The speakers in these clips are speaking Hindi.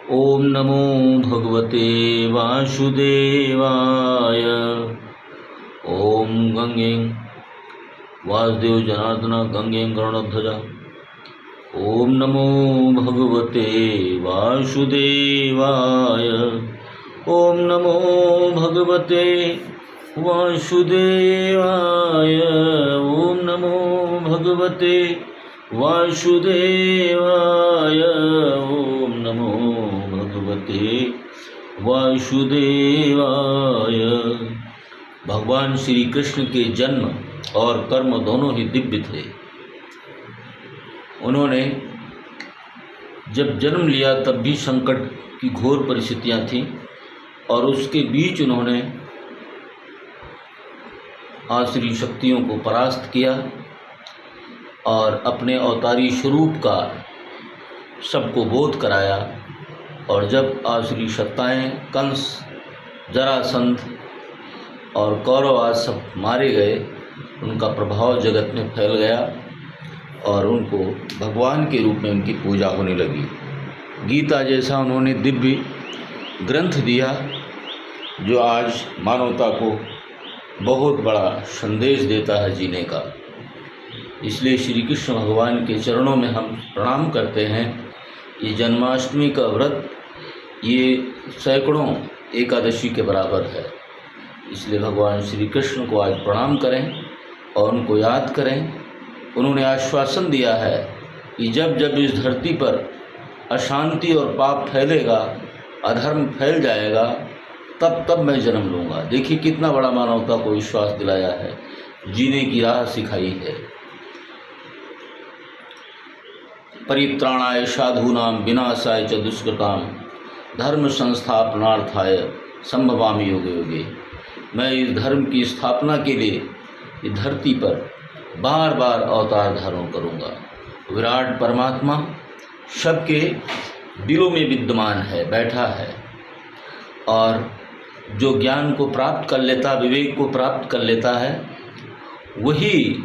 ओम नमो भगवते वासुदेवाय। ओम गंगे वासुदेव जनार्दन गंगे गरुड़ध्वजा। ओम नमो भगवते वासुदेवाय। ओम नमो भगवते वासुदेवाय। ओम नमो भगवते वासुदेवाय। ओम नमो भगवते वासुदेवाय। भगवान श्री कृष्ण के जन्म और कर्म दोनों ही दिव्य थे। उन्होंने जब जन्म लिया तब भी संकट की घोर परिस्थितियां थीं और उसके बीच उन्होंने आसुरी शक्तियों को परास्त किया और अपने अवतारी स्वरूप का सबको बोध कराया। और जब आसुरी सत्ताएं कंस, जरासंध और कौरव आज सब मारे गए, उनका प्रभाव जगत में फैल गया और उनको भगवान के रूप में उनकी पूजा होने लगी। गीता जैसा उन्होंने दिव्य ग्रंथ दिया जो आज मानवता को बहुत बड़ा संदेश देता है जीने का। इसलिए श्री कृष्ण भगवान के चरणों में हम प्रणाम करते हैं। ये जन्माष्टमी का व्रत ये सैकड़ों एकादशी के बराबर है। इसलिए भगवान श्री कृष्ण को आज प्रणाम करें और उनको याद करें। उन्होंने आश्वासन दिया है कि जब जब इस धरती पर अशांति और पाप फैलेगा, अधर्म फैल जाएगा, तब तब मैं जन्म लूँगा। देखिए कितना बड़ा मानवता को विश्वास दिलाया है, जीने की राह सिखाई है। परित्राणाय साधूनां विनाशाय च दुष्कृतां धर्म संस्थापनार्थाय संभवामि युगे युगे। मैं इस धर्म की स्थापना के लिए इस धरती पर बार बार अवतार धारण करूँगा। विराट परमात्मा सबके दिलों में विद्यमान है, बैठा है, और जो ज्ञान को प्राप्त कर लेता, विवेक को प्राप्त कर लेता है, वही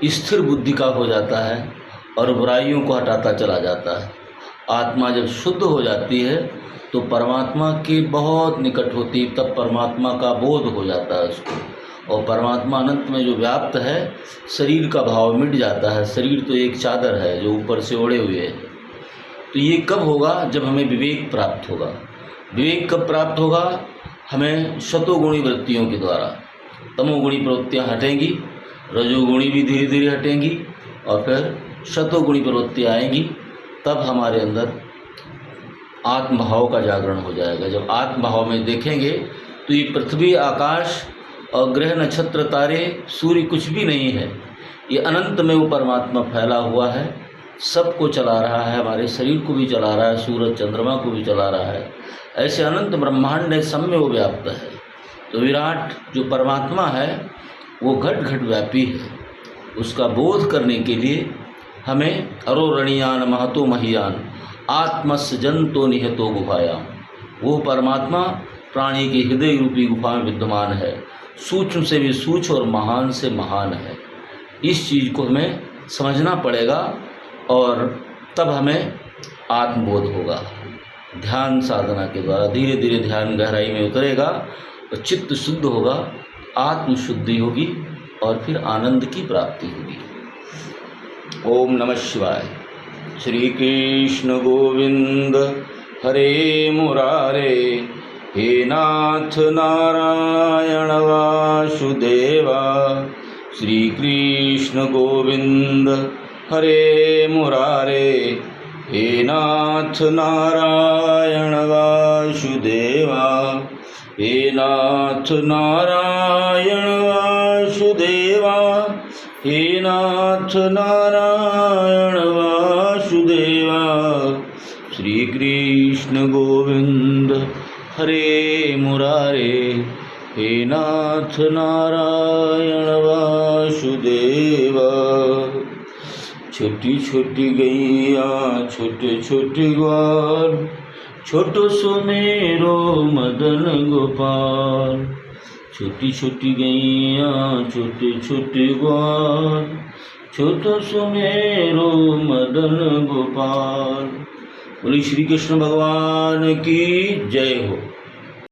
स्थिर बुद्धि का हो जाता है और बुराइयों को हटाता चला जाता है। आत्मा जब शुद्ध हो जाती है तो परमात्मा के बहुत निकट होती, तब परमात्मा का बोध हो जाता है उसको, और परमात्मा अनंत में जो व्याप्त है, शरीर का भाव मिट जाता है। शरीर तो एक चादर है जो ऊपर से ओढ़े हुए है। तो ये कब होगा? जब हमें विवेक प्राप्त होगा। विवेक कब प्राप्त होगा? हमें शतोगुणी वृत्तियों के द्वारा। तमोगुणी प्रवृत्तियाँ हटेंगी, रजोगुणी भी धीरे धीरे हटेंगी और फिर शतोगुणी प्रवृत्तियाँ आएंगी। तब हमारे अंदर आत्मभाव का जागरण हो जाएगा। जब आत्मभाव में देखेंगे तो ये पृथ्वी, आकाश और ग्रह, नक्षत्र, तारे, सूर्य कुछ भी नहीं है। ये अनंत में वो परमात्मा फैला हुआ है, सबको चला रहा है, हमारे शरीर को भी चला रहा है, सूरज चंद्रमा को भी चला रहा है। ऐसे अनंत ब्रह्मांड है, सब में वो व्याप्त है। तो विराट जो परमात्मा है वो घट घट व्यापी है। उसका बोध करने के लिए हमें अरोरणीयान महतो महियान आत्मस्य जंतो निहतो गुफायाम। वो परमात्मा प्राणी के हृदय रूपी गुफा में विद्यमान है, सूक्ष्म से भी सूक्ष्म और महान से महान है। इस चीज़ को हमें समझना पड़ेगा और तब हमें आत्मबोध होगा। ध्यान साधना के द्वारा धीरे धीरे ध्यान गहराई में उतरेगा और चित्त शुद्ध होगा, आत्मशुद्धि होगी और फिर आनंद की प्राप्ति होगी। ओम नमः शिवाय। श्री कृष्ण गोविंद हरे मुरारे, हे नाथ नारायण वासुदेवा। श्री कृष्ण गोविंद हरे मुरारे, हे नाथ नारायण वासुदेवा। हे नाथ नारायण वासुदेवा, हे नाथ नारायण वासुदेवा। श्री कृष्ण गोविंद हरे मुरारे, हे नाथ नारायण वासुदेवा। छोटी छोटी गैया छोटे छोटे ग्वाल, छोटो सुमेरो मदन गोपाल। छोटी छोटी गैया छोटे छोटे ग्वाल, छोटो सुमेरो मदन गोपाल। बोली श्री कृष्ण भगवान की जय हो।